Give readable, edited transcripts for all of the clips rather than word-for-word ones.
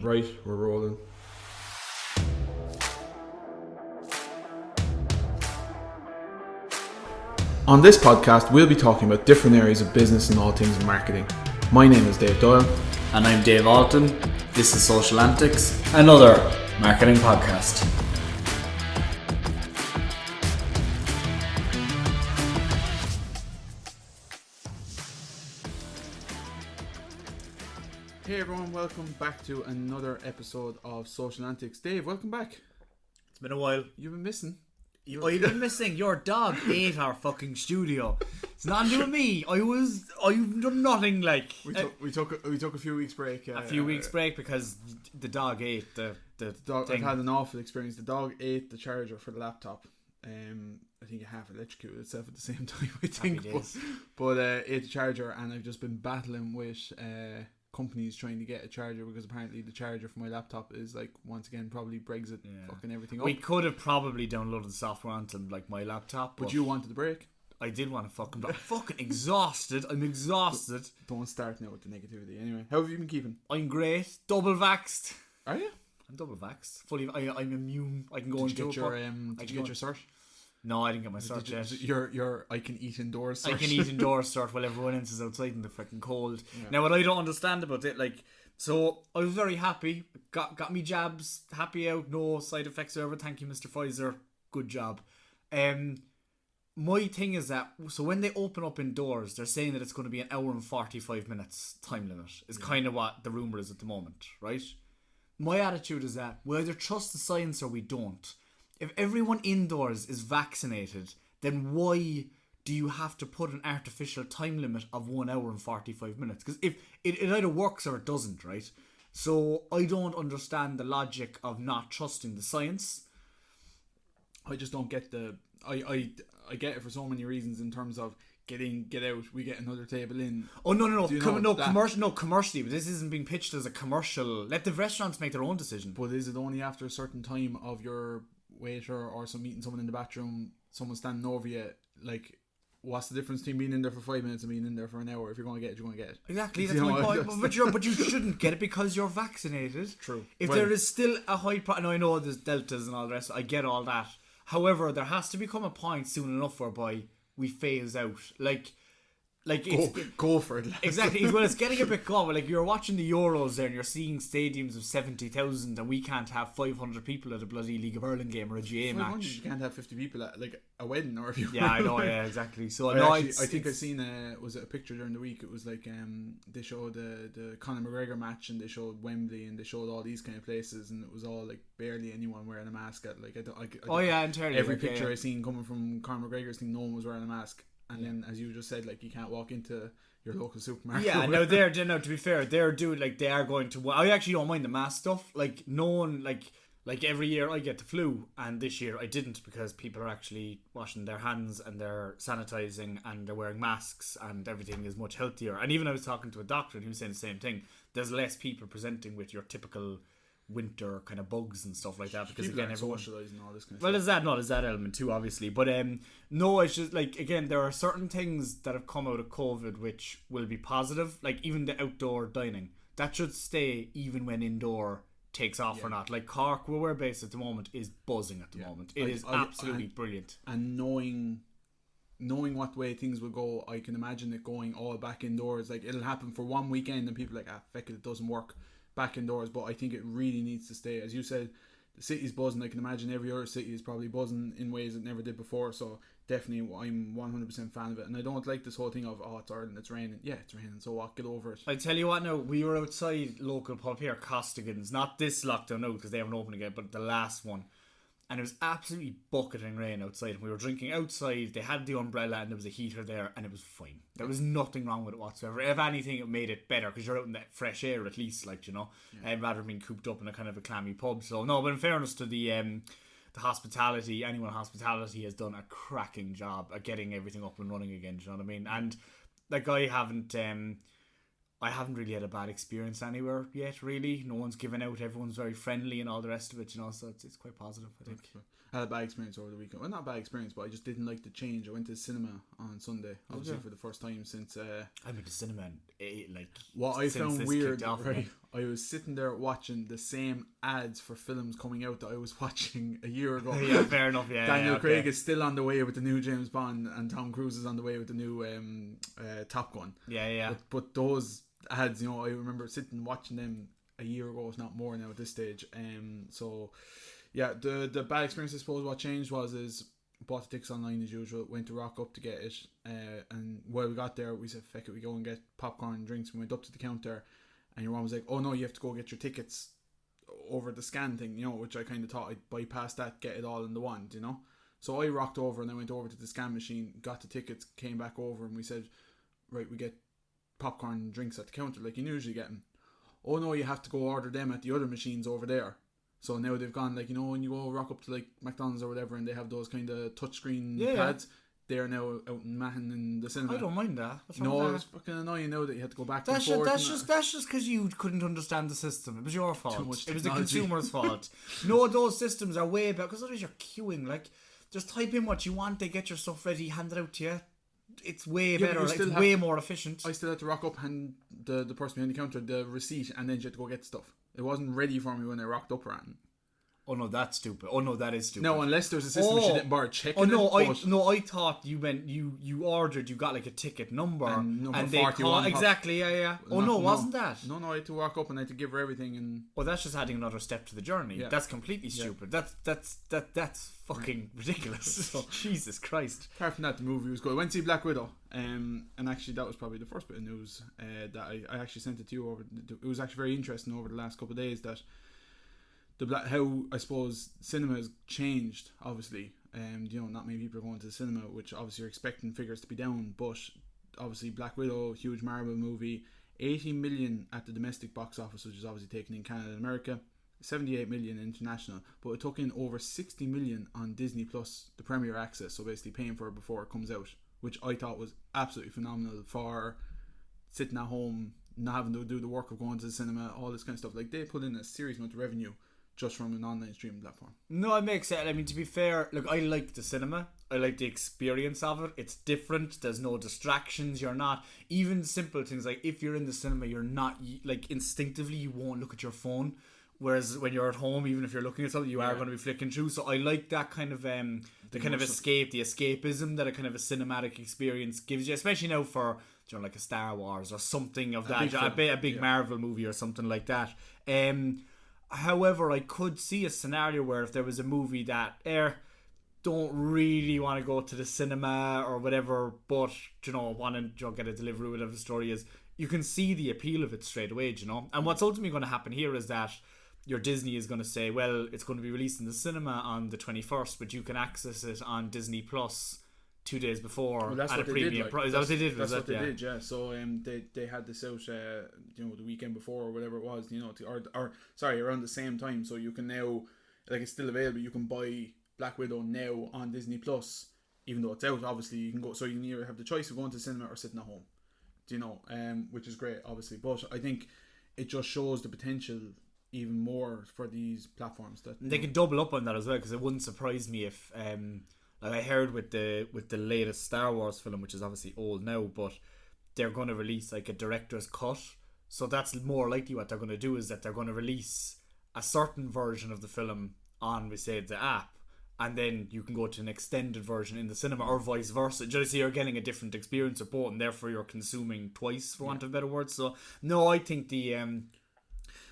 Right, we're rolling. On this podcast, we'll be talking about different areas of business and all things marketing. My name is Dave Doyle. And I'm Dave Alton. This is Social Antics, another marketing podcast. Hey everyone, welcome back to another episode of Social Antics. Dave, welcome back. It's been a while. You've been missing. You've been missing. Your dog ate our fucking studio. It's not doing me. I've done nothing. Like we took a few weeks break. A few weeks break because the dog ate the dog. thing. I've had an awful experience. The dog ate the charger for the laptop. I think it half electrocuted itself at the same time. I think, but ate the charger, and I've just been battling with companies trying to get a charger because apparently the charger for my laptop is like once again probably Brexit fucking everything up. We could have probably downloaded the software onto like my laptop, but you wanted the break. I did want to fucking. I'm fucking exhausted. I'm exhausted. Don't start now with the negativity. Anyway, how have you been keeping? I'm great. Double vaxxed. Are you? I'm double vaxxed. Fully. I'm immune. I can go into Did you get your cert? No, I didn't get my cert yet. Your I can eat indoors cert. I can eat indoors cert while everyone else is outside in the freaking cold. Yeah. Now, what I don't understand about it, like, so I was very happy. Got me jabs. Happy out. No side effects ever. Thank you, Mr. Pfizer. Good job. My thing is that, so when they open up indoors, they're saying that it's going to be an hour and 45 minutes time limit. Is kind of what the rumour is at the moment, right? My attitude is that we either trust the science or we don't. If everyone indoors is vaccinated, then why do you have to put an artificial time limit of 1 hour and 45 minutes? Because if it either works or it doesn't, right? So I don't understand the logic of not trusting the science. I just don't get the... I get it for so many reasons in terms of get out, we get another table in. Oh, no, commercially, but this isn't being pitched as a commercial. Let the restaurants make their own decision. But is it only after a certain time of your waiter or meeting someone in the bathroom, someone standing over you? Like, what's the difference between being in there for 5 minutes and being in there for an hour? If you're going to get it, you're going to get it. Exactly, that's my point. But you shouldn't get it because you're vaccinated. True. If there is still a high... and I know there's deltas and all the rest, I get all that. However, there has to become a point soon enough whereby we phase out. Like go for it. Exactly. Well, it's getting a bit common. Like, you're watching the Euros there and you're seeing stadiums of 70,000 and we can't have 500 people at a bloody League of Ireland game or a GA match. You can't have 50 people at like a wedding or if you... Yeah, I know. Yeah, exactly. So I think I seen was it a picture during the week? It was like they showed the Conor McGregor match and they showed Wembley and they showed all these kind of places and it was all like barely anyone wearing a mask at like entirely. Every picture I seen coming from Conor McGregor's thing, no one was wearing a mask. And then, as you just said, like, you can't walk into your local supermarket. Yeah, no, to be fair, they're doing, like, they are going to... I actually don't mind the mask stuff. Like, no one, like every year I get the flu, and this year I didn't because people are actually washing their hands and they're sanitizing and they're wearing masks and everything is much healthier. And even I was talking to a doctor and he was saying the same thing. There's less people presenting with your typical winter kind of bugs and stuff like that because people again everyone socialising all this kind of stuff. There's that element too, obviously, but no, it's just like, again, there are certain things that have come out of COVID which will be positive, like even the outdoor dining that should stay even when indoor takes off or not. Like Cork, where we're based at the moment, is buzzing at the moment. It is absolutely brilliant. And knowing what way things will go, I can imagine it going all back indoors. Like, it'll happen for one weekend and people are like, feck it doesn't work back indoors, but I think it really needs to stay. As you said, the city's buzzing. I can imagine every other city is probably buzzing in ways it never did before, so definitely I'm 100% fan of it. And I don't like this whole thing of, it's Ireland, it's raining. Yeah, it's raining, so what, get over it. I tell you what now, we were outside local pub here, Costigan's, not this lockdown now because they haven't opened again, but the last one, and it was absolutely bucketing rain outside, and we were drinking outside. They had the umbrella and there was a heater there and it was fine. There was nothing wrong with it whatsoever. If anything, it made it better because you're out in that fresh air at least, like, you know, rather than being cooped up in a kind of a clammy pub. So no, but in fairness to the hospitality, anyone in hospitality has done a cracking job at getting everything up and running again, do you know what I mean? And like, I haven't really had a bad experience anywhere yet, really. No one's given out, everyone's very friendly and all the rest of it, you know, so it's quite positive, I think. had a bad experience over the weekend. Well, not a bad experience, but I just didn't like the change. I went to the cinema on Sunday, obviously for the first time since. I went to cinema and what I found weird, off, right? I was sitting there watching the same ads for films coming out that I was watching a year ago. Yeah, fair enough. Yeah, Daniel Craig is still on the way with the new James Bond, and Tom Cruise is on the way with the new Top Gun. Yeah. But those ads, you know, I remember sitting watching them a year ago, if not more now at this stage. So yeah, the bad experience, I suppose, what changed is bought the tickets online as usual, went to rock up to get it, and while we got there we said, feck it, we go and get popcorn and drinks. We went up to the counter and your mom was like, oh no, you have to go get your tickets over the scan thing, you know, which I kind of thought I'd bypass that, get it all in the one, you know. So I rocked over and I went over to the scan machine, got the tickets, came back over, and we said, right, we get popcorn and drinks at the counter like you usually get them. Oh no, you have to go order them at the other machines over there. So now they've gone, like, you know, when you go rock up to like McDonald's or whatever and they have those kind of touchscreen pads, they're now out in Mahon in the cinema. I don't mind that. No, it's fucking annoying now that you had to go back and forth. That's just because you couldn't understand the system. It was your fault. Too much it was the technology. consumer's fault. No, those systems are way better because otherwise you're queuing. Like, just type in what you want, they get your stuff ready, hand it out to you. It's way better. Like, it's way more efficient. I still had to rock up, hand the person behind the counter the receipt, and then you had to go get stuff. It wasn't ready for me when I rocked up around. Oh no, that's stupid. Oh no, that is stupid. No, unless there's a system which you didn't bother checking. Oh no, I thought you meant you ordered, you got like a ticket number and they call exactly, yeah. Oh no, wasn't that? No, I had to walk up and I had to give her everything and. Well, that's just adding another step to the journey. Yeah. That's completely stupid. That's fucking ridiculous. Jesus Christ. Apart from that, the movie was good. I went to see Black Widow, and actually that was probably the first bit of news that I actually sent it to you over. It was actually very interesting over the last couple of days that. How I suppose cinema has changed, obviously. You know, not many people are going to the cinema, which obviously you're expecting figures to be down, but obviously Black Widow, huge Marvel movie, 80 million at the domestic box office, which is obviously taken in Canada and America, 78 million international, but it took in over 60 million on Disney Plus, the Premier Access, so basically paying for it before it comes out, which I thought was absolutely phenomenal for sitting at home, not having to do the work of going to the cinema, all this kind of stuff. Like, they put in a serious amount of revenue just from an online streaming platform. No, it makes sense. I mean, to be fair, look, I like the cinema. I like the experience of it. It's different. There's no distractions. You're not, even simple things like if you're in the cinema, you're not, like, instinctively you won't look at your phone. Whereas when you're at home, even if you're looking at something, you are going to be flicking through. So I like that kind of the kind of escape, the escapism that a kind of a cinematic experience gives you, especially now for, you know, like a Star Wars or something of that, a big Marvel movie or something like that. However, I could see a scenario where if there was a movie that don't really want to go to the cinema or whatever, but, you know, want to get a delivery, whatever the story is, you can see the appeal of it straight away, you know. And what's ultimately going to happen here is that your Disney is going to say, well, it's going to be released in the cinema on the 21st, but you can access it on Disney Plus 2 days before at a premium price. That's what they did. That's what they did, yeah. So they had this out, you know, the weekend before or whatever it was, you know, or around the same time. So you can now, like, it's still available. You can buy Black Widow now on Disney Plus, even though it's out. Obviously, you can go. So you can either have the choice of going to the cinema or sitting at home. Do you know? Which is great, obviously. But I think it just shows the potential even more for these platforms that they can double up on that as well. Because it wouldn't surprise me if. Like I heard with the latest Star Wars film, which is obviously old now, but they're going to release like a director's cut. So that's more likely what they're going to do, is that they're going to release a certain version of the film on, we say, the app, and then you can go to an extended version in the cinema, or vice versa. Just so you're getting a different experience of both, and therefore you're consuming twice, for want of a better word. So no, I think well,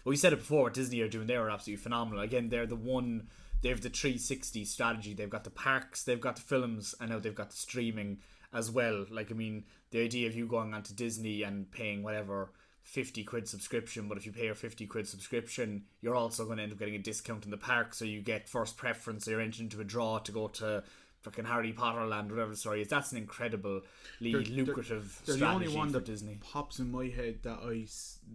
we said it before, what Disney are doing there are absolutely phenomenal. Again, they're the one. They have the 360 strategy. They've got the parks, they've got the films, and now they've got the streaming as well. Like, I mean, the idea of you going onto Disney and paying whatever 50 quid subscription, but if you pay your 50 quid subscription, you're also going to end up getting a discount in the park, so you get first preference, so you're entered into a draw to go to fucking Harry Potter Land, whatever the story is. That's an incredibly lucrative strategy the only one for that Disney. Pops in my head that I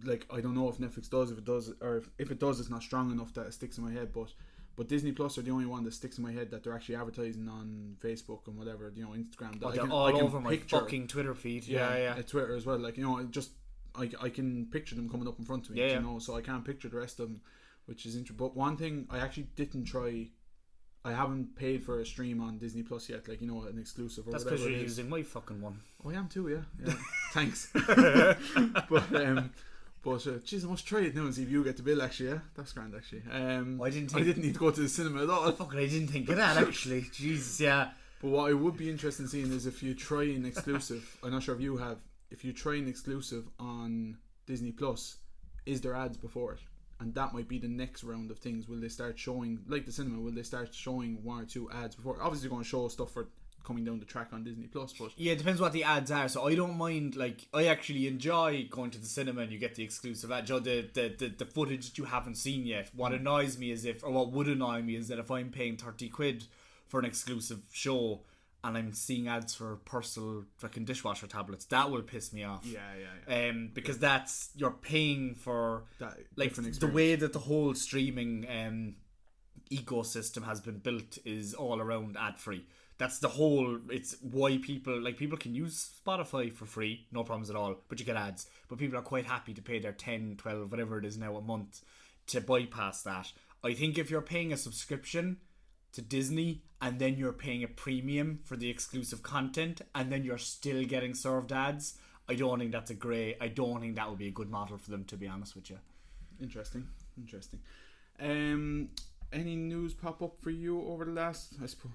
like. I don't know if Netflix does. If it does, or if it does, it's not strong enough that it sticks in my head. But Disney Plus are the only one that sticks in my head that they're actually advertising on Facebook and whatever, you know, Instagram. That they're all over my fucking Twitter feed. Yeah. Twitter as well. Like, you know, just I can picture them coming up in front of me. You know, so I can't picture the rest of them, which is interesting. But one thing I actually didn't try. I haven't paid for a stream on Disney Plus yet, like, you know, an exclusive or That's whatever because it you're is. using my fucking one. Oh, I am too, yeah. Thanks. But jeez, I must try it now and see if you get the bill. Actually, yeah, that's grand. Actually, I didn't need to go to the cinema at all. Fucking, I didn't think of that actually. Jesus, yeah. But what I would be interested in seeing is if you try an exclusive. I'm not sure if you have. If you try an exclusive on Disney Plus, is there ads before it? And that might be the next round of things. Will they start showing, like the cinema? Will they start showing 1 or 2 ads before? Obviously, they're going to show stuff for coming down the track on Disney Plus, but yeah, it depends what the ads are. So I don't mind, like, I actually enjoy going to the cinema and you get the exclusive ad, the footage that you haven't seen yet. What annoys me is what would annoy me is that if I'm paying 30 quid for an exclusive show and I'm seeing ads for personal fucking dishwasher tablets, that will piss me off. Yeah. Because that's, you're paying for that like the way that the whole streaming ecosystem has been built is all around ad free. That's the whole, it's why people can use Spotify for free, no problems at all, but you get ads. But people are quite happy to pay their 10, 12, whatever it is now a month to bypass that. I think if you're paying a subscription to Disney and then you're paying a premium for the exclusive content and then you're still getting served ads, I don't think that would be a good model for them, to be honest with you. Interesting. Any news pop up for you over the last, I suppose,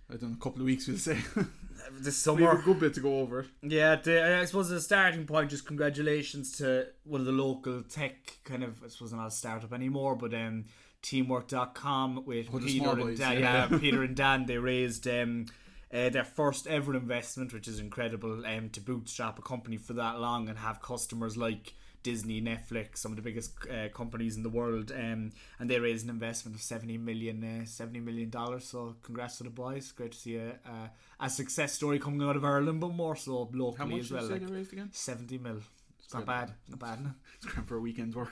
I don't know, a couple of weeks, we'll say. This summer. We have a good bit to go over. Yeah, I suppose the starting point, just congratulations to one of the local tech kind of, I suppose not a startup anymore, but teamwork.com with Peter and Dan. Yeah, Peter and Dan, they raised their first ever investment, which is incredible, to bootstrap a company for that long and have customers like Disney, Netflix, some of the biggest companies in the world, and they raised an investment of $70 million. So congrats to the boys. Great to see a success story coming out of Ireland, but more so locally. How much as well. Did you say they raised again? 70 mil. It's not bad. No? It's grand for a weekend's work.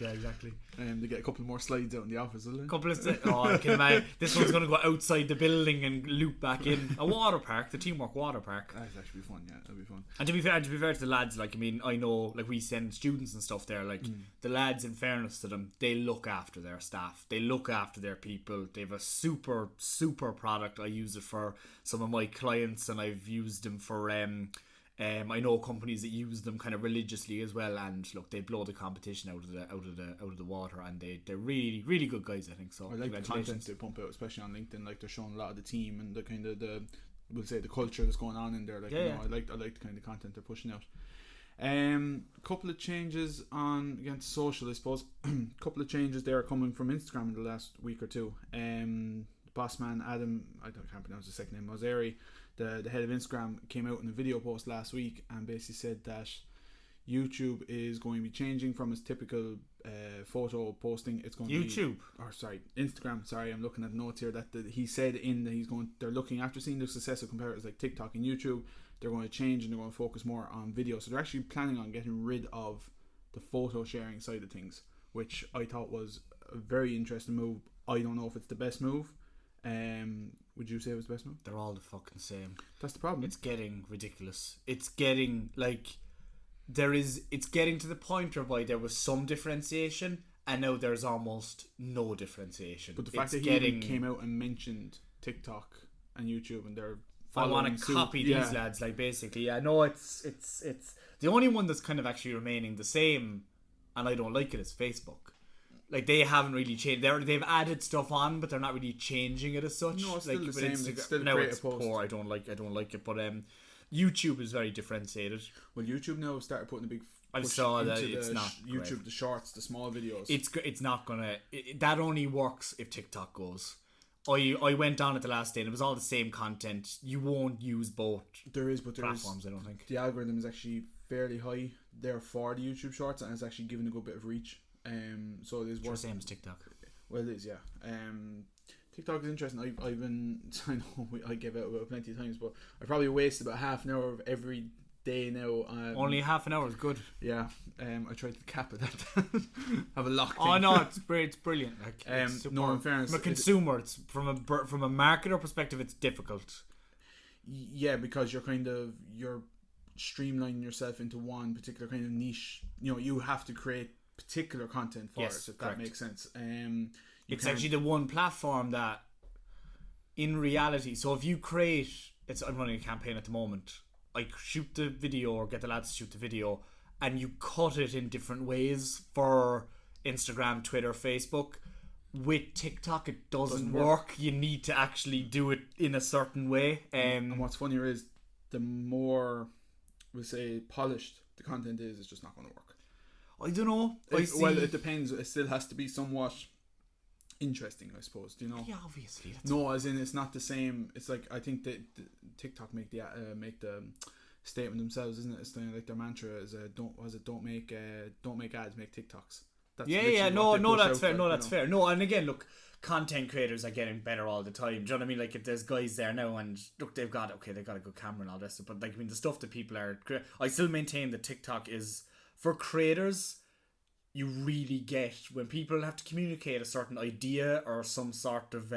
Yeah, exactly. They get a couple more slides out in the office, will they? I can imagine. This one's going to go outside the building and loop back in. A water park, the Teamwork water park. That'd actually be fun, yeah. That'd be fun. And to be fair to the lads, like, I mean, I know, like, we send students and stuff there, like, the lads, in fairness to them, they look after their staff. They look after their people. They have a super, super product. I use it for some of my clients, and I've used them for I know companies that use them kind of religiously as well, and look, they blow the competition out of the water, and they're really, really good guys, I think. So I like the content they pump out, especially on LinkedIn. Like, they're showing a lot of the team and the kind of we'll say the culture that's going on in there. Like, I like the kind of content they're pushing out. Couple of changes on against social, I suppose. Couple of changes there coming from Instagram in the last week or two. Boss man Adam, I can't pronounce his second name, Mosseri, the head of Instagram, came out in a video post last week and basically said that YouTube is going to be changing from its typical photo posting. It's going to be Instagram. Sorry, I'm looking at notes here that he said they're looking, after seeing the success of competitors like TikTok and YouTube, they're going to change and they're going to focus more on video. So they're actually planning on getting rid of the photo sharing side of things, which I thought was a very interesting move. I don't know if it's the best move. Would you say it was the best move? They're all the fucking same. That's the problem. It's getting ridiculous. It's getting like it's getting to the point whereby there was some differentiation and now there's almost no differentiation. But the fact that he even came out and mentioned TikTok and YouTube and they're I want to copy these lads, like, basically. I know it's the only one that's kind of actually remaining the same, and I don't like it, is Facebook. Like, they haven't really changed. They've added stuff on, but they're not really changing it as such. No, it's still the same. It's still no, it's poor. I don't like it. But YouTube is very differentiated. Well, YouTube now started putting a big. I saw that it's not YouTube, great. The shorts, the small videos. It's not gonna. That only works if TikTok goes. I went on it the last day and it was all the same content. You won't use both platforms, I don't think. The algorithm is actually fairly high there for the YouTube shorts, and it's actually given a good bit of reach. So it is worth. The same as TikTok. Well, it is, yeah. TikTok is interesting. I know I give out about plenty of times, but I probably waste about half an hour of every day now. Only half an hour is good. Yeah. I tried to cap it at have a lock. Oh no, it's brilliant. Like, no, in fairness, from a consumer, it's from a marketer perspective, it's difficult. Yeah, because you're streamlining yourself into one particular kind of niche. You know, you have to create particular content for it, if that makes sense. It's actually the one platform that in reality, so if you create, I'm running a campaign at the moment. I shoot the video or get the lads to shoot the video, and you cut it in different ways for Instagram, Twitter, Facebook. With TikTok, it doesn't work. You need to actually do it in a certain way. And what's funnier is the more, we say, polished the content is, it's just not going to work. I don't know. Well, it depends. It still has to be somewhat interesting, I suppose. Do you know? Yeah, obviously. No, as in it's not the same. It's like, I think that TikTok make the statement themselves, isn't it? It's like their mantra is don't make ads, make TikToks. That's no, that's fair. No, that's fair. No, and again, look, content creators are getting better all the time. Do you know what I mean? Like, if there's guys there now, and look, they've got a good camera and all this, but like, I mean, the stuff that people are, I still maintain that TikTok is for creators. You really get when people have to communicate a certain idea or some sort of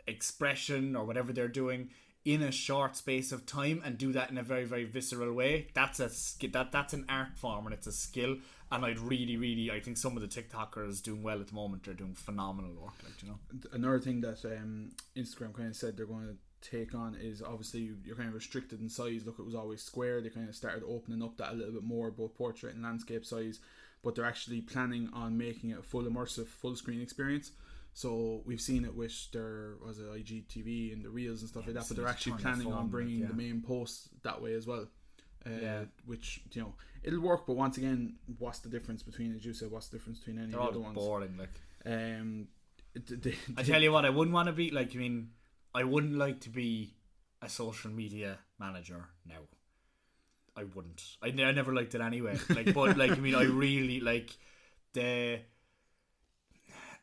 expression or whatever they're doing in a short space of time, and do that in a very, very visceral way. That's an art form, and it's a skill. And I think some of the TikTokers doing well at the moment are doing phenomenal work. Like, you know, another thing that Instagram kind of said they're going to take on is, obviously you're kind of restricted in size. Look, it was always square. They kind of started opening up that a little bit more, both portrait and landscape size. But they're actually planning on making it a full immersive, full screen experience. So we've seen it with their IGTV and the reels and stuff like that. But they're actually planning on bringing the main posts that way as well. Which, you know, it'll work, but once again, what's the difference between, as you said, what's the difference between any of the other ones? Boring, like. I tell you what, I wouldn't want to be like. I mean, I wouldn't like to be a social media manager now. I wouldn't. I never liked it anyway. Like, but like, I mean, I really like the.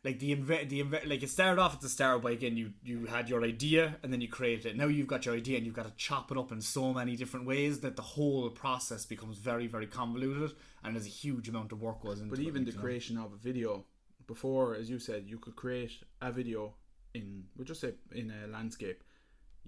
Like like it started off at the start by, again, you had your idea and then you created it. Now you've got your idea and you've got to chop it up in so many different ways that the whole process becomes very, very convoluted, and there's a huge amount of work goes into it. But even the creation of a video, before, as you said, you could create a video we'll just say in a landscape.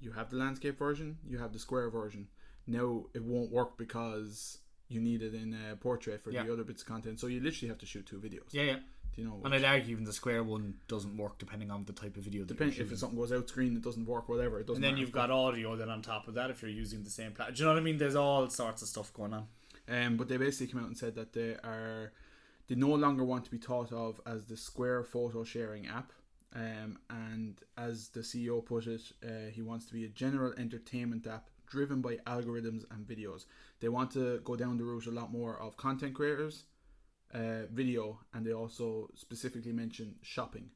You have the landscape version, you have the square version. Now it won't work because you need it in a portrait for the other bits of content. So you literally have to shoot two videos. Yeah. You know, and I'd argue even the square one doesn't work depending on the type of video. If something goes out screen, it doesn't work. Whatever, it doesn't. And then you've got audio then on top of that if you're using the same platform. Do you know what I mean? There's all sorts of stuff going on. But they basically came out and said that they no longer want to be thought of as the Square photo sharing app. And as the CEO put it, he wants to be a general entertainment app driven by algorithms and videos. They want to go down the route a lot more of content creators. Video, and they also specifically mentioned shopping.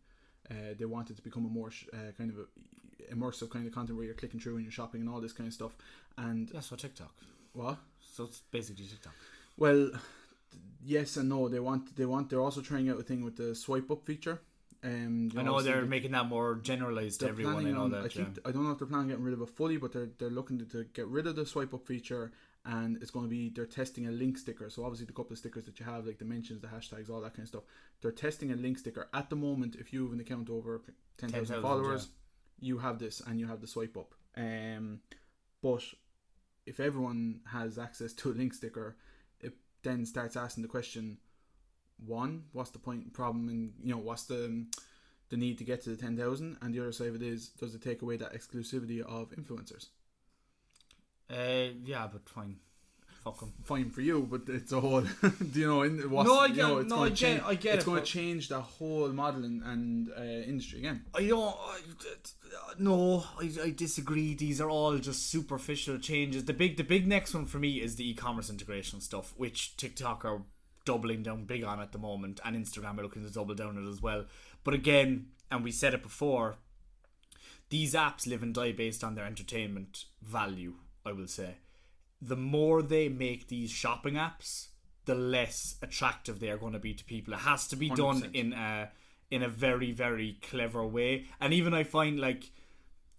They want it to become a more kind of a immersive kind of content where you're clicking through and you're shopping and all this kind of stuff. And that's what TikTok. What? So it's basically TikTok. Well, yes and no. They're also trying out a thing with the swipe up feature. I know they're making that more generalized to everyone. I know that. I don't know if they're planning on getting rid of it fully, but they're looking to get rid of the swipe up feature. And it's going to be, they're testing a link sticker. So obviously the couple of stickers that you have, like the mentions, the hashtags, all that kind of stuff, they're testing a link sticker. At the moment, if you have an account over 10,000 followers, you have this and you have the swipe up. But if everyone has access to a link sticker, it then starts asking the question, one, what's the problem, and you know, what's the need to get to the 10,000? And the other side of it is, does it take away that exclusivity of influencers? Yeah, but fine. Fuck them. Fine for you, but it's a whole. Do you know? I get it's going to change the whole modelling and industry again. I disagree. These are all just superficial changes. The big next one for me is the e-commerce integration stuff, which TikTok are doubling down big on at the moment, and Instagram are looking to double down on it as well. But again, and we said it before, these apps live and die based on their entertainment value. I will say, the more they make these shopping apps, the less attractive they are going to be to people. It has to be 100%. Done in a very, very clever way. And even I find, like,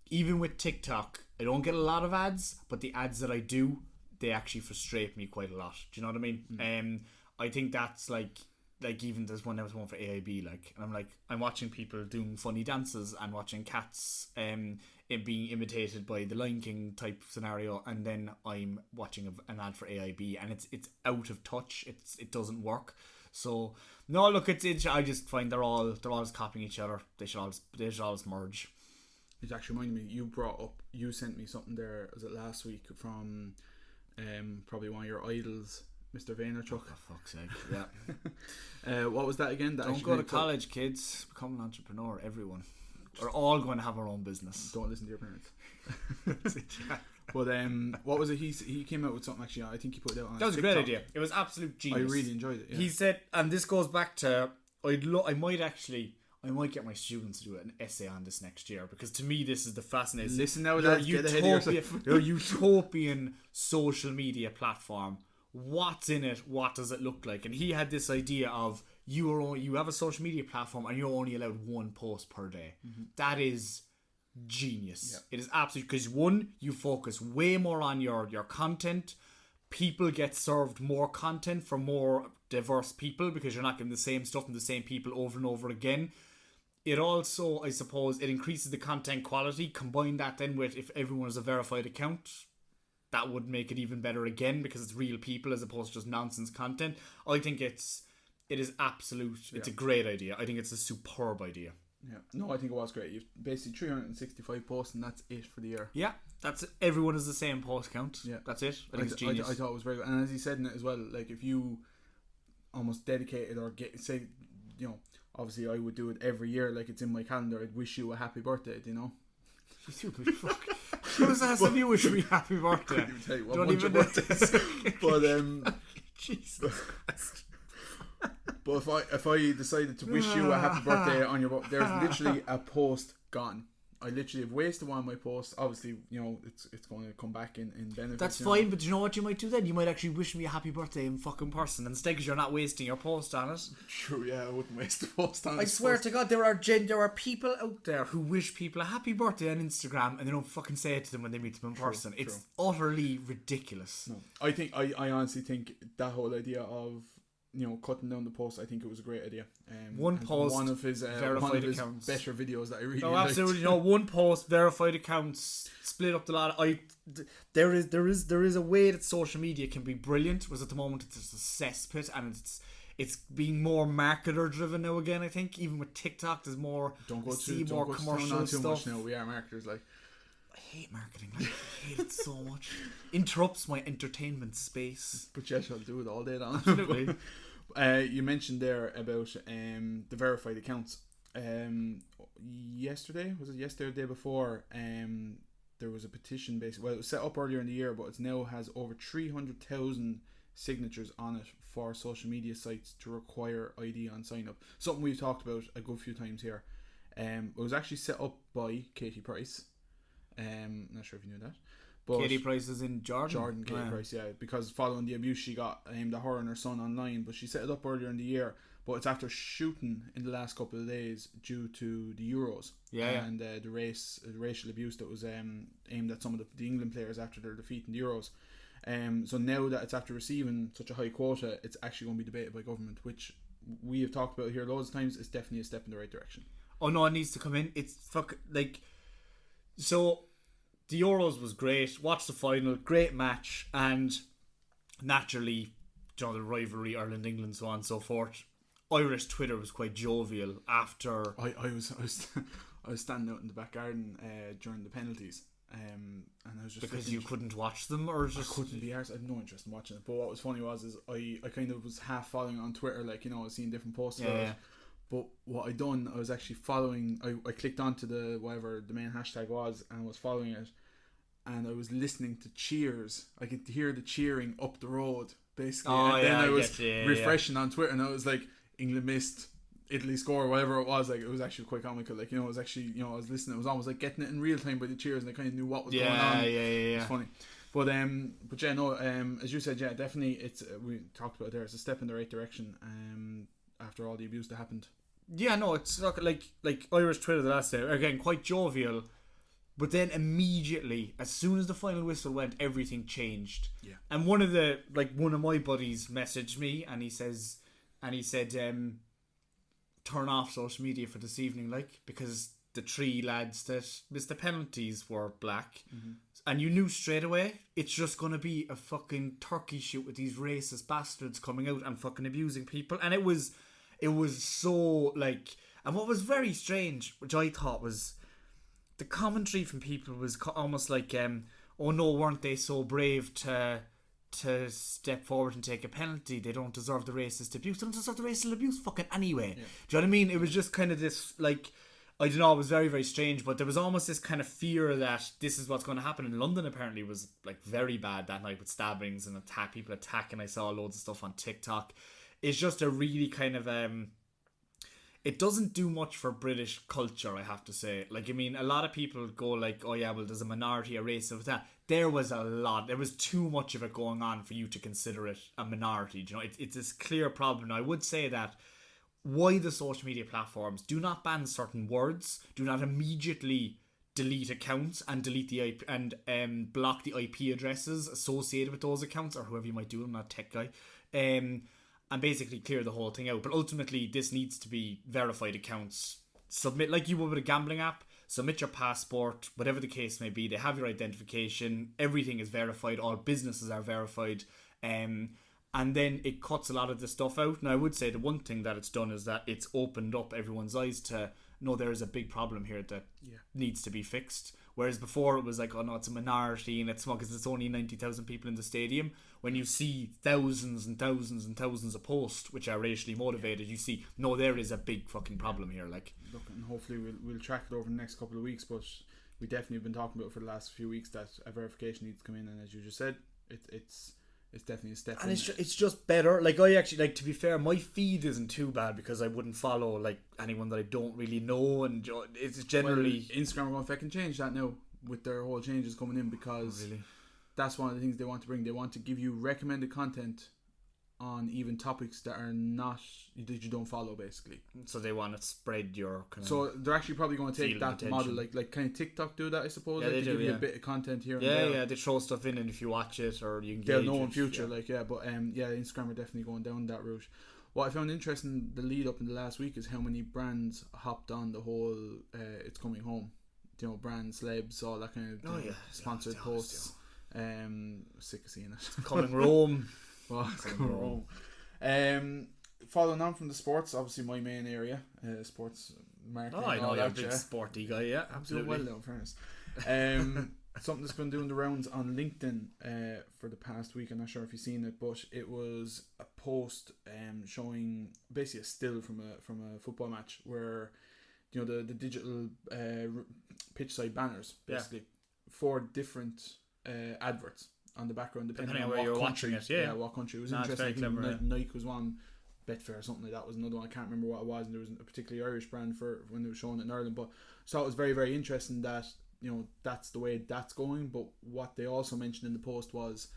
even with TikTok, I don't get a lot of ads, but the ads that I do, they actually frustrate me quite a lot. Do you know what I mean? I think that's like even there's one for AIB, like, and I'm like, I'm watching people doing funny dances and watching cats it being imitated by the Lion King type scenario, and then I'm watching an ad for AIB, and it's out of touch. It doesn't work. So no, look, it's I just find they're all just copying each other. They should all merge. It actually reminded me. You sent me something there. Was it last week from probably one of your idols, Mr. Vaynerchuk? Oh, for fuck's sake! Yeah. What was that again? Don't go to college, kids. Become an entrepreneur. Everyone. We're all going to have our own business. Don't listen to your parents. But what was it? He came out with something actually. I think he put it out on. That was TikTok. a great idea. It was absolute genius. I really enjoyed it. Yeah. He said, and this goes back to I might get my students to do an essay on this next year, because to me this is the fascinating. Listen now, lads, get ahead of yourself. Your utopian social media platform. What's in it? What does it look like? And he had this idea of you have a social media platform and you're only allowed one post per day. Mm-hmm. That is genius. Yep. It is absolutely, because one, you focus way more on your content. People get served more content from more diverse people because you're not getting the same stuff from the same people over and over again. It also, I suppose, it increases the content quality. Combine that then with, if everyone has a verified account, that would make it even better again, because it's real people as opposed to just nonsense content. I think it is absolute. It's a great idea. I think it's a superb idea. Yeah. No, I think it was great. You've basically 365 posts and that's it for the year. Yeah. Everyone has the same post count. Yeah. That's it. I think it's genius. I thought it was very good. And as he said in it as well, like if you almost dedicated or obviously I would do it every year, like it's in my calendar, I'd wish you a happy birthday, You stupid fuck. When was the last time you wish me happy birthday? I can't even tell you what bunch of birthdays. But Jesus Christ. But if I decided to wish you a happy birthday on your there's literally a post gone. I literally have wasted one of my posts. Obviously, it's going to come back in benefit. That's fine, but you know what you might do then? You might actually wish me a happy birthday in fucking person instead, because you're not wasting your post on it. True, yeah, I wouldn't waste the post on it. I swear to God, there are people out there who wish people a happy birthday on Instagram and they don't fucking say it to them when they meet them in person. True. It's utterly ridiculous. No. I honestly think that whole idea of cutting down the post, I think it was a great idea. One post, one of his accounts, better videos that I really liked. Absolutely, one post, verified accounts, split up the lot. There is a way that social media can be brilliant. Whereas at the moment it's a cesspit, and it's being more marketer driven now again. I think even with TikTok, there's more. Don't go commercial too stuff. Much now. We are marketers, like. I hate marketing. I hate it so much. Interrupts my entertainment space. But yes, I'll do it all day long. Absolutely. You mentioned there about the verified accounts. Yesterday or the day before? There was a petition basically. Well, it was set up earlier in the year, but it now has over 300,000 signatures on it for social media sites to require ID on sign up. Something we've talked about a good few times here. It was actually set up by Katie Price. Not sure if you knew that. But Katie Price is in Jordan. Katie Price, yeah, because following the abuse she got aimed at her and her son online. But she set it up earlier in the year. But it's after shooting in the last couple of days due to the Euros and the racial abuse that was aimed at some of the England players after their defeat in the Euros. So now that it's after receiving such a high quota, it's actually going to be debated by government, which we have talked about here loads of times. It's definitely a step in the right direction. Oh no, it needs to come in. It's so the Euros was great. Watched the final, great match, and naturally, the rivalry, Ireland, England, so on and so forth. Irish Twitter was quite jovial after. I was standing out in the back garden during the penalties, and I was just because you couldn't watch them, or just I couldn't be arsed. I had no interest in watching it. But what was funny was I kind of was half following on Twitter, like I was seeing different posts about it. But what I done, I was actually following. I clicked onto the whatever the main hashtag was, and was following it, and I was listening to cheers. I could hear the cheering up the road, basically. And then I was refreshing on Twitter, and I was like, England missed, Italy score, whatever it was. Like it was actually quite comical. Like it was actually I was listening. It was almost like getting it in real time by the cheers, and I kind of knew what was going on. It was funny. But yeah, no. As you said, yeah, definitely. It's we talked about it there. It's a step in the right direction. After all the abuse that happened. Yeah, no, it's like Irish Twitter the last day, again, quite jovial, but then immediately, as soon as the final whistle went, everything changed. Yeah. And one of my buddies messaged me, and he said, turn off social media for this evening, because the three lads that missed the penalties were black. Mm-hmm. And you knew straight away it's just going to be a fucking turkey shoot with these racist bastards coming out and fucking abusing people. And it was so and what was very strange, which I thought was the commentary from people was almost like, oh no, weren't they so brave to step forward and take a penalty? They don't deserve the racist abuse. They don't deserve the racist abuse fucking anyway. Do you know what I mean? It was just kind of this, like, I don't know, it was very, very strange, but there was almost this kind of fear that this is what's going to happen. In London, apparently, was like very bad that night with stabbings and people attacking. I saw loads of stuff on TikTok. It's just a really kind of it doesn't do much for British culture, I have to say. Like, I mean, a lot of people go like, oh yeah, well, there's a minority, a race of that. There was too much of it going on for you to consider it a minority. You know, it's this clear problem. Now, I would say that why the social media platforms do not ban certain words, do not immediately delete accounts and delete the IP and block the IP addresses associated with those accounts, or whoever you might do. I'm not a tech guy. And basically clear the whole thing out. But ultimately, this needs to be verified accounts. Submit, like you would with a gambling app, submit your passport, whatever the case may be. They have your identification. Everything is verified. All businesses are verified. And then it cuts a lot of the stuff out. Now, I would say the one thing that it's done is that it's opened up everyone's eyes to, no, there is a big problem here that needs to be fixed. Whereas before it was like, oh no, it's a minority and it's small because it's only 90,000 people in the stadium. When you see thousands and thousands and thousands of posts which are racially motivated, you see, no, there is a big fucking problem here. Like, look, and hopefully we'll track it over the next couple of weeks. But we definitely have been talking about it for the last few weeks that a verification needs to come in, and as you just said, it's definitely a step. And it's just better. Like, I actually, like, to be fair, my feed isn't too bad because I wouldn't follow like anyone that I don't really know, and it's generally Instagram are going to fucking change that now with their whole changes coming in, because that's one of the things they want to bring. They want to give you recommended content on even topics that are not, that you don't follow, basically. So they want to spread your kind so they're actually probably going to take that model, like kind of TikTok do that, I suppose. Yeah, like they do, give you a bit of content here and there. there. They throw stuff in, and if you watch it or you engage, they'll know in future. But Instagram are definitely going down that route. What I found interesting, the lead up in the last week, is how many brands hopped on the whole it's coming home. You know, brands, celebs, all that kind of sponsored posts. Sick of seeing it. Coming Rome. Well, it's coming Rome. Following on from the sports, obviously my main area, sports marketing. Oh, I know, you're a big sporty guy, yeah, absolutely. Well, in fairness. Something that's been doing the rounds on LinkedIn for the past week. I'm not sure if you've seen it, but it was a post showing basically a still from a football match where, you know, the digital pitch side banners, basically 4 different adverts on the background depending on where what you're country. watching it, What country. It was no, interesting. I think clever, Nike was one, Betfair or something like that was another one. I can't remember what it was, and there was a particularly Irish brand for when they were showing it in Ireland. But so it was very, very interesting that, you know, that's the way that's going. But what they also mentioned in the post was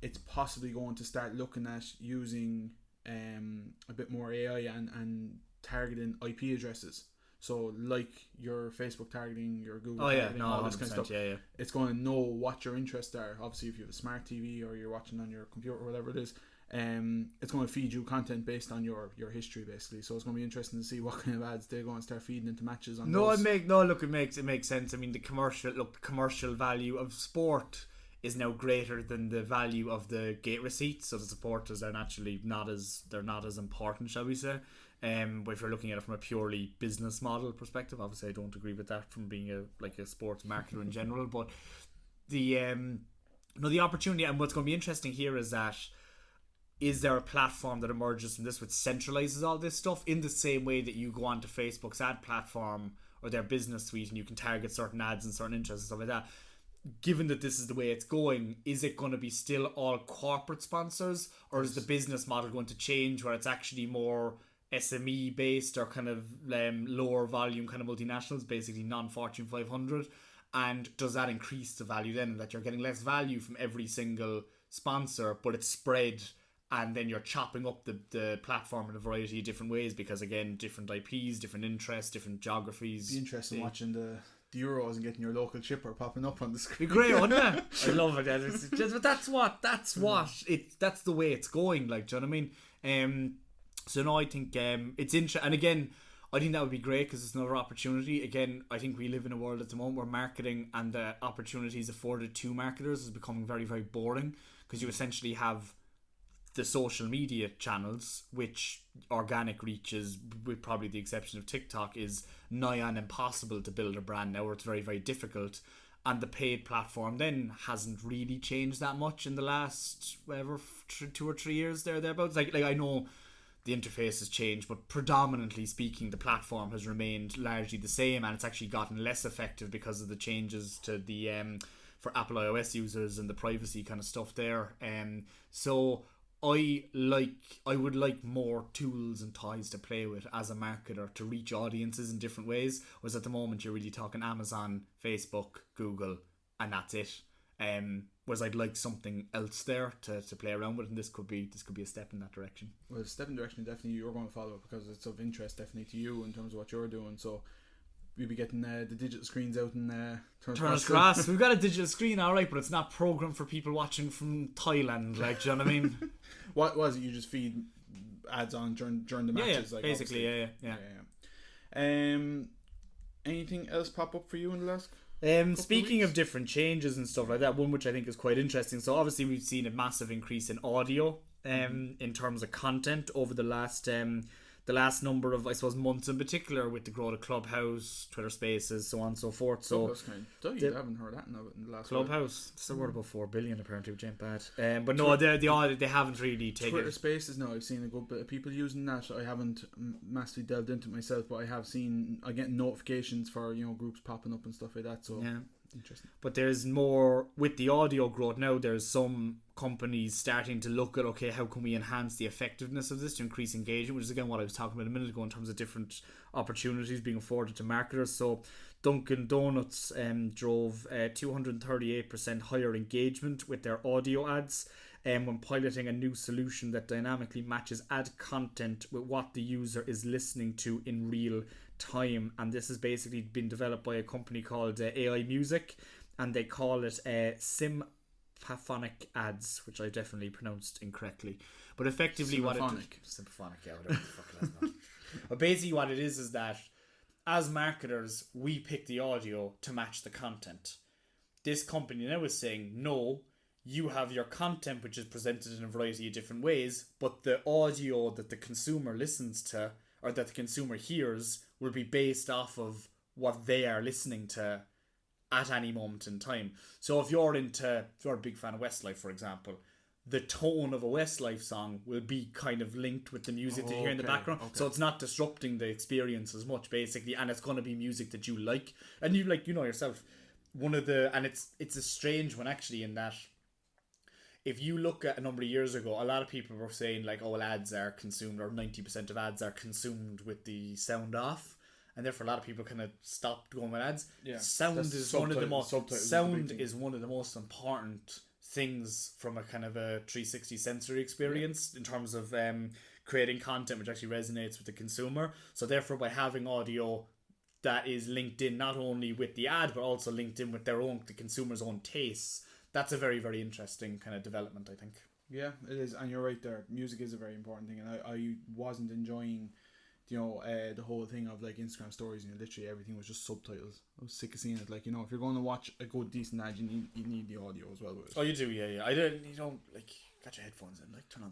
it's possibly going to start looking at using a bit more AI and targeting IP addresses. So like your Facebook targeting, your Google targeting, all this kind of stuff. It's going to know what your interests are. Obviously, if you have a smart TV or you're watching on your computer or whatever it is, it's going to feed you content based on your history, basically. So it's going to be interesting to see what kind of ads they're going to start feeding into matches on those. It makes sense. I mean, the commercial value of sport is now greater than the value of the gate receipts. So the supporters are naturally not as important, shall we say. But if you're looking at it from a purely business model perspective, obviously I don't agree with that from being a sports marketer in general. But the opportunity, and what's going to be interesting here is that, is there a platform that emerges from this which centralizes all this stuff in the same way that you go onto Facebook's ad platform or their business suite and you can target certain ads and certain interests and stuff like that? Given that this is the way it's going, is it going to be still all corporate sponsors, or is the business model going to change where it's actually more SME based or kind of lower volume kind of multinationals, basically non-Fortune 500? And does that increase the value then, that you're getting less value from every single sponsor, but it's spread, and then you're chopping up the platform in a variety of different ways because, again, different IPs, different interests, different geographies. Be interesting watching the Euros and getting your local chipper popping up on the screen. Be great, wouldn't it? I love it. But that's the way it's going. Like, do you know what I mean? So no, I think it's interesting, and again, I think that would be great because it's another opportunity. Again, I think we live in a world at the moment where marketing and the opportunities afforded to marketers is becoming very, very boring, because you essentially have the social media channels, which organic reaches, with probably the exception of TikTok, is nigh on impossible to build a brand now, or it's very, very difficult. And the paid platform then hasn't really changed that much in the last, whatever, 2 or 3 years thereabouts. Like I know the interface has changed, but predominantly speaking, the platform has remained largely the same, and it's actually gotten less effective because of the changes to the for Apple iOS users and the privacy kind of stuff there. So I would like more tools and toys to play with as a marketer to reach audiences in different ways. Whereas at the moment you're really talking Amazon, Facebook, Google, and that's it. Whereas I'd like something else there to play around with, and this could be a step in that direction. Well, a step in direction definitely you're going to follow it, because it's of interest definitely to you in terms of what you're doing. So we'll be getting the digital screens out in Turner's Cross. We've got a digital screen, alright, but it's not programmed for people watching from Thailand, like, do you know what I mean? What was it? You just feed ads on during the matches? Yeah, like, basically, yeah. Anything else pop up for you in the last? Speaking of different changes and stuff like that, one which I think is quite interesting. So obviously we've seen a massive increase in audio, in terms of content over the last number of, I suppose, months in particular, with the growth of Clubhouse, Twitter Spaces, so on and so forth. So Clubhouse, I haven't heard that in the last Clubhouse, it's worth about 4 billion apparently, which ain't bad. But no, they haven't really taken Twitter Spaces. No, I've seen a good bit of people using that. I haven't massively delved into it myself, but I have seen, I get notifications for groups popping up and stuff like that. So yeah. Interesting. But there's more with the audio growth now. There's some companies starting to look at, okay, how can we enhance the effectiveness of this to increase engagement, which is again what I was talking about a minute ago in terms of different opportunities being afforded to marketers. So Dunkin' Donuts drove 238% higher engagement with their audio ads when piloting a new solution that dynamically matches ad content with what the user is listening to in real time. And this has basically been developed by a company called AI Music, and they call it Symphonic ads, which I definitely pronounced incorrectly, but effectively Symphonic, yeah, whatever the fuck it is not. But basically what it is that as marketers we pick the audio to match the content. This company now is saying, no, you have your content which is presented in a variety of different ways, but the audio that the consumer listens to, or that the consumer hears, will be based off of what they are listening to at any moment in time. So if you're a big fan of Westlife, for example, the tone of a Westlife song will be kind of linked with the music that you hear in the background. Okay. So it's not disrupting the experience as much, basically, and it's going to be music that you like. And you like, yourself, and it's a strange one actually, in that if you look at a number of years ago, a lot of people were saying like, oh, well, ads are consumed, or 90% of ads are consumed with the sound off, and therefore a lot of people kind of stopped going with ads. Yeah, sound is one of the most important things from a kind of a 360 sensory experience, in terms of creating content which actually resonates with the consumer. So therefore, by having audio that is linked in not only with the ad but also linked in with the consumer's own tastes, that's a very, very interesting kind of development, I think. Yeah, it is, and you're right there. Music is a very important thing, and I wasn't enjoying, the whole thing of like Instagram stories, and literally everything was just subtitles. I was sick of seeing it. Like, if you're going to watch a good decent ad, you need the audio as well with it. Oh, you do, yeah. You don't like got your headphones in, like turn on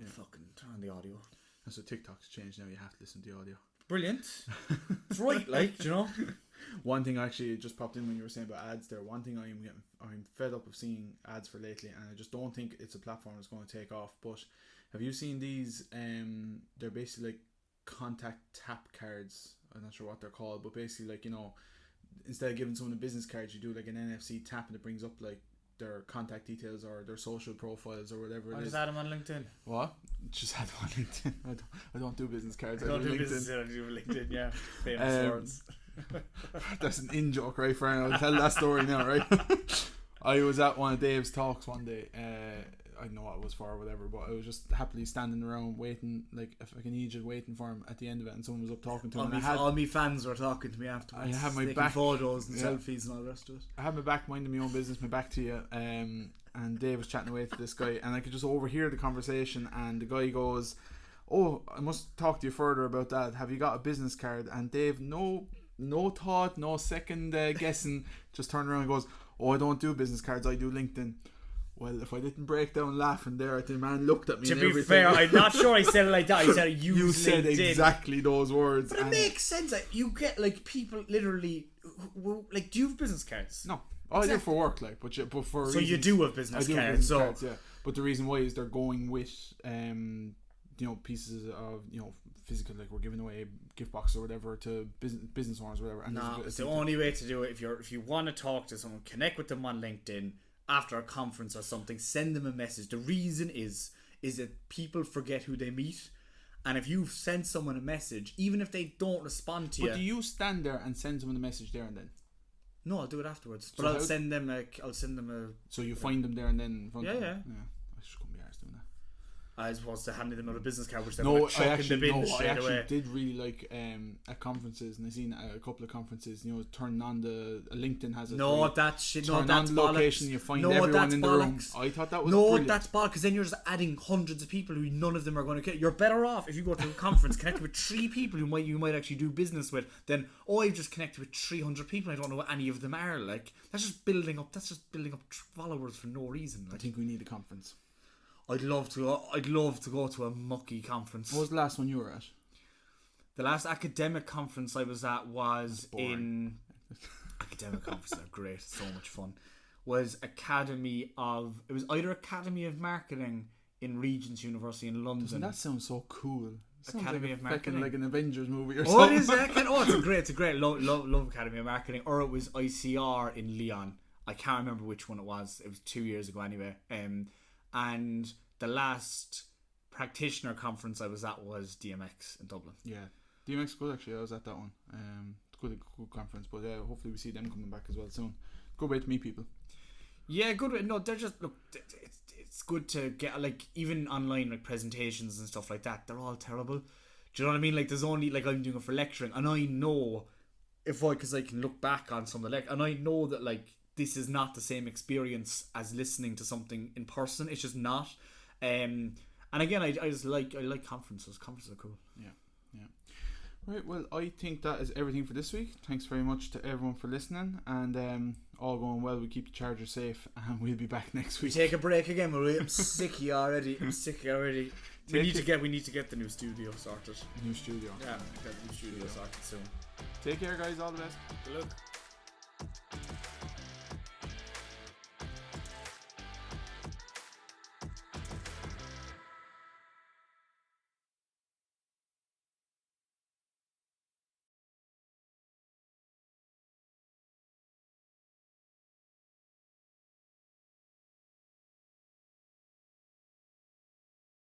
the audio. And so TikTok's changed now. You have to listen to the audio. Brilliant. It's right, like, One thing actually just popped in when you were saying about ads there. One thing I'm fed up of seeing ads for lately, and I just don't think it's a platform that's going to take off. But have you seen these? They're basically like contact tap cards. I'm not sure what they're called, but basically like, instead of giving someone a business card, you do like an NFC tap, and it brings up like their contact details or their social profiles or whatever it is. Just add them on LinkedIn. What? Just add them on LinkedIn. I don't do business cards. I do LinkedIn, yeah. Famous words. That's an in-joke, right, Fern? I'll tell that story now, right? I was at one of Dave's talks one day. I don't know what it was for or whatever, but I was just happily standing around waiting, like a fucking Egypt, waiting for him at the end of it, and someone was up talking to him. All my fans were talking to me afterwards. I had my back, photos and selfies and all the rest of it. I had my back minding my own business, my back to you, and Dave was chatting away to this guy, and I could just overhear the conversation, and the guy goes, "Oh, I must talk to you further about that. Have you got a business card?" And Dave, no thought, no second guessing, just turned around and goes, "Oh, I don't do business cards, I do LinkedIn." Well, if I didn't break down laughing there, the man looked at me. To and be everything. fair, I'm not sure I said it like that. I said You said LinkedIn. exactly those words. But it makes sense. Like, you get like people literally like. Do you have business cards? No, I do for work, like, but for so you do have business cards. Cards, yeah. But the reason why is they're going with pieces of physical, like we're giving away gift box or whatever to business owners or whatever. And it's the only way to do it. If you want to talk to someone, connect with them on LinkedIn after a conference or something. Send them a message. The reason is that people forget who they meet, and if you send someone a message, even if they don't respond to you, but do you stand there and send someone a message there and then? No, I'll do it afterwards. So but I'll send them a. So you find them there and then in front of them? Yeah. I just couldn't be arsed doing that. As opposed to handing them out a business card, which they're I actually away. did really like at conferences, and I seen a couple of conferences. turning on the LinkedIn has it. That shit. Turn that's on the location, you find everyone in the room. I thought that was brilliant. That's bollocks. Because then you're just adding hundreds of people who none of them are going to get. You're better off if you go to a conference connected with 3 people who you might actually do business with. Then I've just connected with 300 people. I don't know what any of them are. Like that's just building up followers for no reason. Like. I think we need a conference. I'd love to go to a mucky conference. What was the last one you were at? The last academic conference I was at was in... Academic conferences are great. So much fun. It was either Academy of Marketing in Regent's University in London. Doesn't that sound so cool? Academy of Marketing. Like an Avengers movie or something. It is that? It's great. Love Academy of Marketing. Or it was ICR in Lyon. I can't remember which one it was. It was 2 years ago anyway. And the last practitioner conference I was at was DMX in Dublin. Yeah, DMX good actually. I was at that one. Good conference, but hopefully we see them coming back as well soon. Good way to meet people. Yeah, good way. No, they're just it's good to get like even online like presentations and stuff like that. They're all terrible. Do you know what I mean? Like there's only like I'm doing it for lecturing, and I know because I can look back on some of the and I know that like. This is not the same experience as listening to something in person. It's just not. And again, I like conferences. Conferences are cool. Yeah. Right. Well, I think that is everything for this week. Thanks very much to everyone for listening, and all going well. We keep the charger safe, and we'll be back next week. Take a break again, Marie. I'm sick of you already. We need to get the new studio sorted. New studio. Yeah, get the new studio sorted soon. Take care, guys. All the best. Good luck.